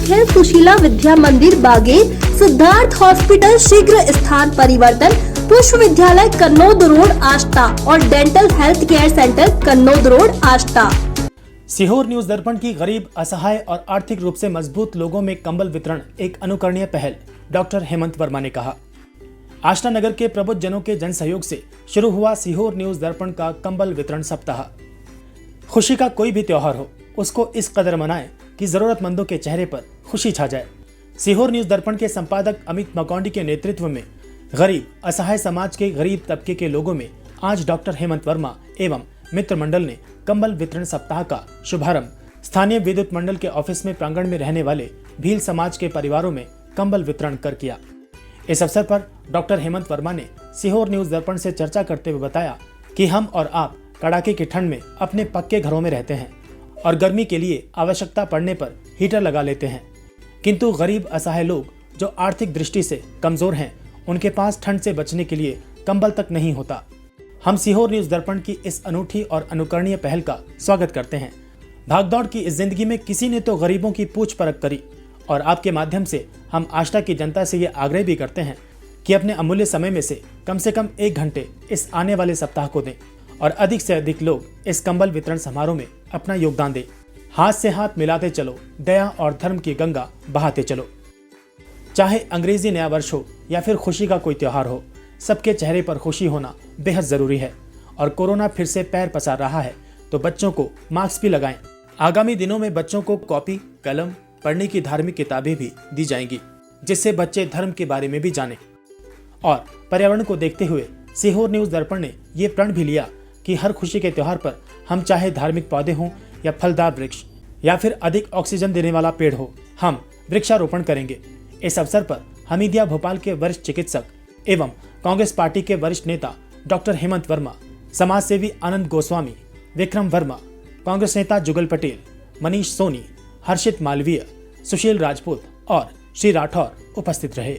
है सुशीला विद्या मंदिर बागेर, सिद्धार्थ हॉस्पिटल शीघ्र स्थान परिवर्तन, पुष्प विद्यालय कन्नौद रोड आष्टा और dental health care centre Kannod road Ashta. Sehore news दर्पण की गरीब, असहाय और आर्थिक रूप से मजबूत लोगों में कंबल वितरण एक अनुकरणीय पहल, डॉक्टर हेमंत वर्मा ने कहा। आष्टा नगर के प्रबुद्ध जनों के जन सहयोग से शुरू हुआ सीहोर न्यूज दर्पण का कंबल वितरण सप्ताह। खुशी का कोई भी त्योहार हो, उसको इस कदर मनाएं कि जरूरतमंदों के चेहरे पर खुशी छा जाए। सीहोर न्यूज दर्पण के संपादक अमित मकौंडी के नेतृत्व में गरीब, असहाय समाज के गरीब तबके के लोगों में आज डॉक्टर हेमंत वर्मा एवं मित्र मंडल ने कंबल वितरण सप्ताह का शुभारंभ स्थानीय विद्युत मंडल के ऑफिस में प्रांगण में रहने वाले भील समाज के परिवारों में कंबल वितरण कर किया। इस अवसर पर डॉक्टर हेमंत वर्मा ने सीहोर न्यूज दर्पण से चर्चा करते हुए बताया कि हम और आप कड़ाके की ठंड में अपने पक्के घरों में रहते हैं और गर्मी के लिए आवश्यकता पड़ने पर हीटर लगा लेते हैं, किंतु गरीब असहाय लोग जो आर्थिक दृष्टि से कमजोर हैं, उनके पास ठंड से बचने के लिए कंबल तक नहीं होता। हम सीहोर न्यूज दर्पण की इस अनूठी और अनुकरणीय पहल का स्वागत करते हैं। भागदौड़ की इस जिंदगी में किसी ने तो गरीबों की पूछ परख करी और आपके माध्यम से हम आष्टा की जनता से ये आग्रह भी करते हैं कि अपने अमूल्य समय में से कम 1 घंटे इस आने वाले सप्ताह को दें और अधिक से अधिक लोग इस कंबल वितरण समारोह में अपना योगदान दें। हाथ से हाथ मिलाते चलो, दया और धर्म की गंगा बहाते चलो। चाहे अंग्रेजी नया वर्ष हो या फिर खुशी का कोई त्योहार हो, सबके चेहरे पर खुशी होना बेहद जरूरी है। और कोरोना फिर से पैर पसार रहा है तो बच्चों को मास्क भी लगाएं। आगामी दिनों में बच्चों को कॉपी, कलम, पढ़ने की धार्मिक किताबें भी दी जाएंगी, जिससे बच्चे धर्म के बारे में भी जानें। और पर्यावरण को देखते हुए सीहोर न्यूज दर्पण ने ये प्रण भी लिया कि हर खुशी के त्योहार पर हम चाहे धार्मिक पौधे हों या फलदार वृक्ष या फिर अधिक ऑक्सीजन देने वाला पेड़ हो, हम वृक्षारोपण करेंगे। इस अवसर पर हमीदिया भोपाल के वरिष्ठ चिकित्सक एवं कांग्रेस पार्टी के वरिष्ठ नेता डॉक्टर हेमंत वर्मा, समाज सेवी आनंद गोस्वामी, विक्रम वर्मा, कांग्रेस नेता जुगल पटेल, मनीष सोनी, हर्षित मालवीय, सुशील राजपूत और श्री राठौर उपस्थित रहे।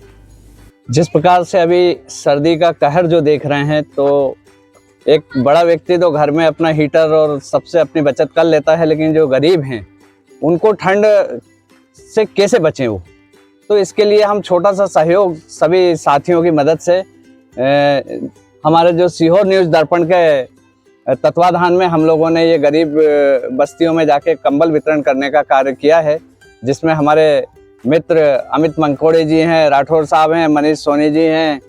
जिस प्रकार से अभी सर्दी का कहर जो देख रहे हैं, तो एक बड़ा व्यक्ति तो घर में अपना हीटर और सबसे अपनी बचत कर लेता है, लेकिन जो गरीब हैं उनको ठंड से कैसे बचें वो, तो इसके लिए हम छोटा सा सहयोग सभी साथियों की मदद से हमारे जो सीहोर न्यूज दर्पण के तत्वाधान में हम लोगों ने ये गरीब बस्तियों में जाके कंबल वितरण करने का कार्य किया है, जिसमें हमारे मित्र अमित मंकोड़े जी हैं, राठौर साहब हैं, मनीष सोनी जी हैं,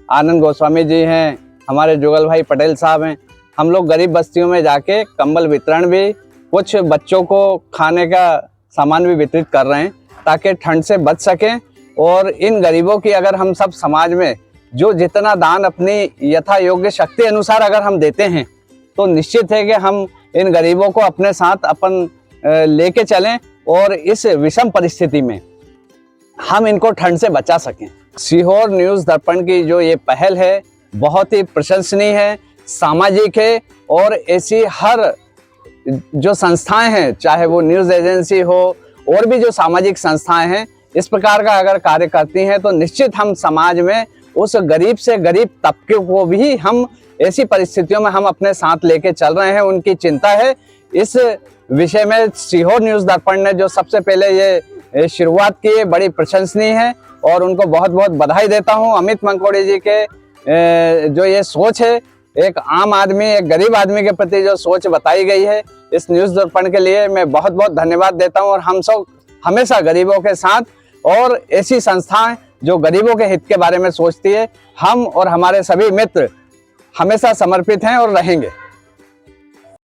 आनंद गोस्वामी जी हैं, हमारे जुगल भाई पटेल साहब हैं। हम लोग गरीब बस्तियों में जाके कंबल वितरण भी, कुछ बच्चों को खाने का सामान भी वितरित कर रहे हैं ताकि ठंड से बच सकें। और इन गरीबों की अगर हम सब समाज में जो जितना दान अपनी यथा योग्य शक्ति अनुसार अगर हम देते हैं, तो निश्चित है कि हम इन गरीबों को अपने साथ अपन लेके चलें और इस विषम परिस्थिति में हम इनको ठंड से बचा सकें। सीहोर न्यूज दर्पण की जो ये पहल है बहुत ही प्रशंसनीय है, सामाजिक है और ऐसी हर जो संस्थाएं हैं, चाहे वो न्यूज़ एजेंसी हो और भी जो सामाजिक संस्थाएं हैं, इस प्रकार का अगर कार्य करती हैं तो निश्चित हम समाज में उस गरीब से गरीब तबके को भी हम ऐसी परिस्थितियों में हम अपने साथ लेके चल रहे हैं। उनकी चिंता है। इस विषय में सीहोर न्यूज़ दर्पण ने जो सबसे पहले ये शुरुआत की है, बड़ी प्रशंसनीय है और उनको बहुत बहुत बधाई देता हूँ। अमित मंकोड़े जी के जो ये सोच है, एक आम आदमी, एक गरीब आदमी के प्रति जो सोच बताई गई है, इस न्यूज़ दर्पण के लिए मैं बहुत बहुत धन्यवाद देता हूं। और हम सब हमेशा गरीबों के साथ और ऐसी संस्थाएं जो गरीबों के हित के बारे में सोचती है, हम और हमारे सभी मित्र हमेशा समर्पित हैं और रहेंगे।